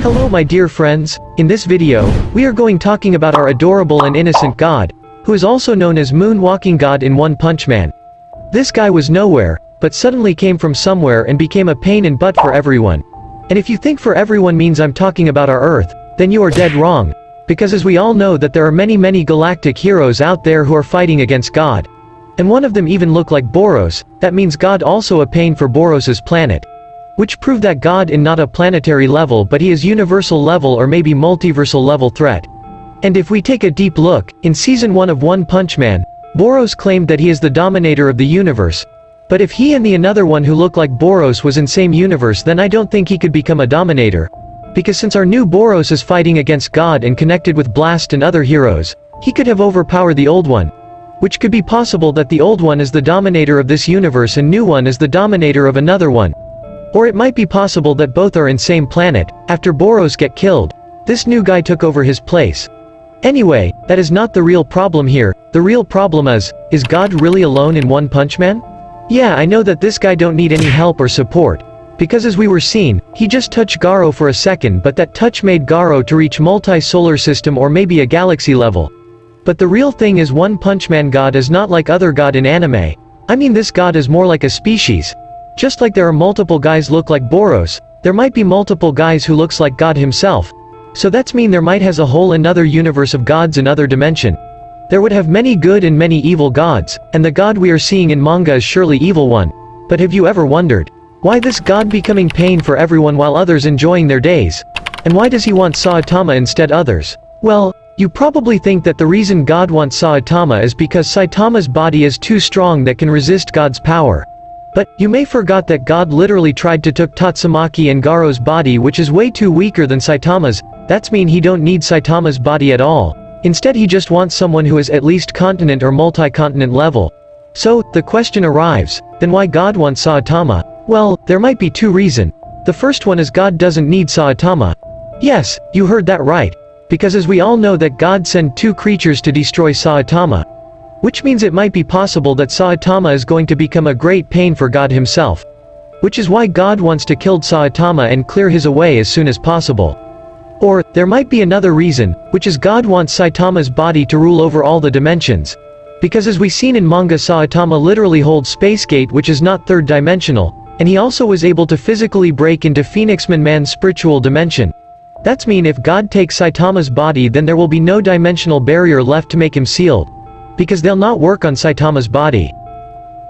Hello my dear friends, in this video, we are going talking about our adorable and innocent god, who is also known as moonwalking god in One Punch Man. This guy was nowhere, but suddenly came from somewhere and became a pain in butt for everyone. And if you think for everyone means I'm talking about our Earth, then you are dead wrong, because as we all know that there are many galactic heroes out there who are fighting against God. And one of them even look like Boros, that means God also a pain for Boros's planet. Which proved that God is not a planetary level but he is universal level or maybe multiversal level threat. And if we take a deep look, in season 1 of One Punch Man, Boros claimed that he is the dominator of the universe. But if he and the another one who looked like Boros was in same universe, then I don't think he could become a dominator. Because since our new Boros is fighting against God and connected with Blast and other heroes, he could have overpowered the old one. Which could be possible that the old one is the dominator of this universe and new one is the dominator of another one. Or it might be possible that both are in same planet. After Boros get killed, this new guy took over his place. Anyway, that is not the real problem here. The real problem is God really alone in One Punch Man? Yeah, I know that this guy don't need any help or support. Because as we were seeing, he just touched Garo for a second, but that touch made Garo to reach multi-solar system or maybe a galaxy level. But the real thing is One Punch Man God is not like other god in anime. I mean this god is more like a species. Just like there are multiple guys look like Boros, there might be multiple guys who looks like God himself. So that's mean there might has a whole another universe of gods in other dimension. There would have many good and many evil gods, and the god we are seeing in manga is surely evil one. But have you ever wondered why this god becoming pain for everyone while others enjoying their days? And why does he want Saitama instead others? Well, you probably think that the reason God wants Saitama is because Saitama's body is too strong that can resist God's power. But, you may forgot that God literally tried to took Tatsumaki and Garo's body which is way too weaker than Saitama's. That's mean he don't need Saitama's body at all. Instead he just wants someone who is at least continent or multi-continent level. So, the question arrives, then why God wants Saitama? Well, there might be two reasons. The first one is God doesn't need Saitama. Yes, you heard that right. Because as we all know that God sent two creatures to destroy Saitama. Which means it might be possible that Saitama is going to become a great pain for God himself. Which is why God wants to kill Saitama and clear his away as soon as possible. Or, there might be another reason, which is God wants Saitama's body to rule over all the dimensions. Because as we seen in manga Saitama literally holds Space Gate which is not third dimensional, and he also was able to physically break into Phoenixman Man's spiritual dimension. That's mean if God takes Saitama's body then there will be no dimensional barrier left to make him sealed. Because they'll not work on Saitama's body.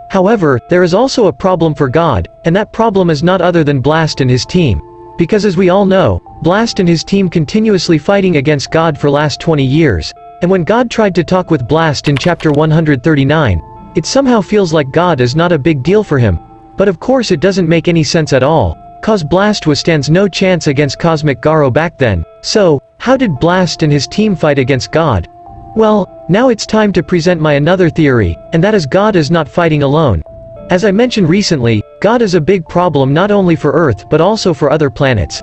However, there is also a problem for God, and that problem is not other than Blast and his team. Because as we all know, Blast and his team continuously fighting against God for last 20 years, and when God tried to talk with Blast in chapter 139, it somehow feels like God is not a big deal for him. But of course it doesn't make any sense at all, cause Blast withstands no chance against Cosmic Garo back then. So, how did Blast and his team fight against God? Well, now it's time to present my another theory, and that is God is not fighting alone. As I mentioned recently, God is a big problem not only for Earth but also for other planets.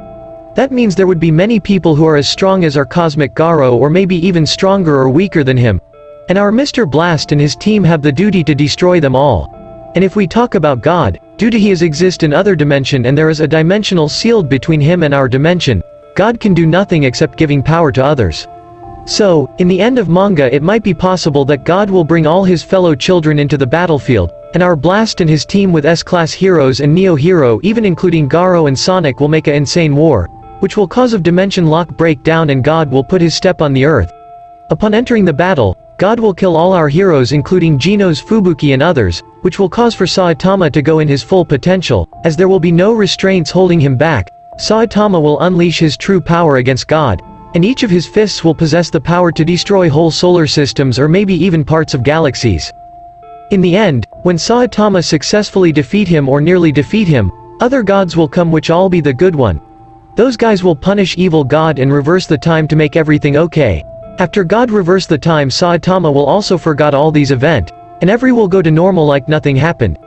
That means there would be many people who are as strong as our Cosmic Garo or maybe even stronger or weaker than him. And our Mr. Blast and his team have the duty to destroy them all. And if we talk about God, due to he exists in other dimension and there is a dimensional sealed between him and our dimension, God can do nothing except giving power to others. So, in the end of manga it might be possible that God will bring all his fellow children into the battlefield, and our Blast and his team with S-class heroes and Neo Hero even including Garo and Sonic will make an insane war, which will cause of dimension lock breakdown and God will put his step on the earth. Upon entering the battle, God will kill all our heroes including Geno's Fubuki and others, which will cause for Saitama to go in his full potential, as there will be no restraints holding him back. Saitama will unleash his true power against God. And each of his fists will possess the power to destroy whole solar systems or maybe even parts of galaxies. In the end, when Saitama successfully defeat him or nearly defeat him, other gods will come which all be the good one. Those guys will punish evil God and reverse the time to make everything okay. After God reverse the time Saitama will also forgot all these event, and every will go to normal like nothing happened.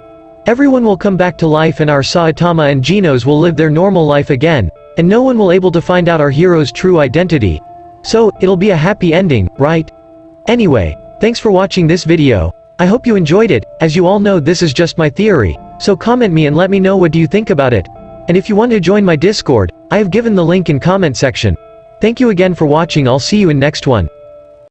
Everyone will come back to life and our Saitama and Genos will live their normal life again. And no one will able to find out our hero's true identity. So, it'll be a happy ending, right? Anyway, thanks for watching this video. I hope you enjoyed it. As you all know this is just my theory. So comment me and let me know what do you think about it. And if you want to join my Discord, I have given the link in comment section. Thank you again for watching. I'll see you in next one.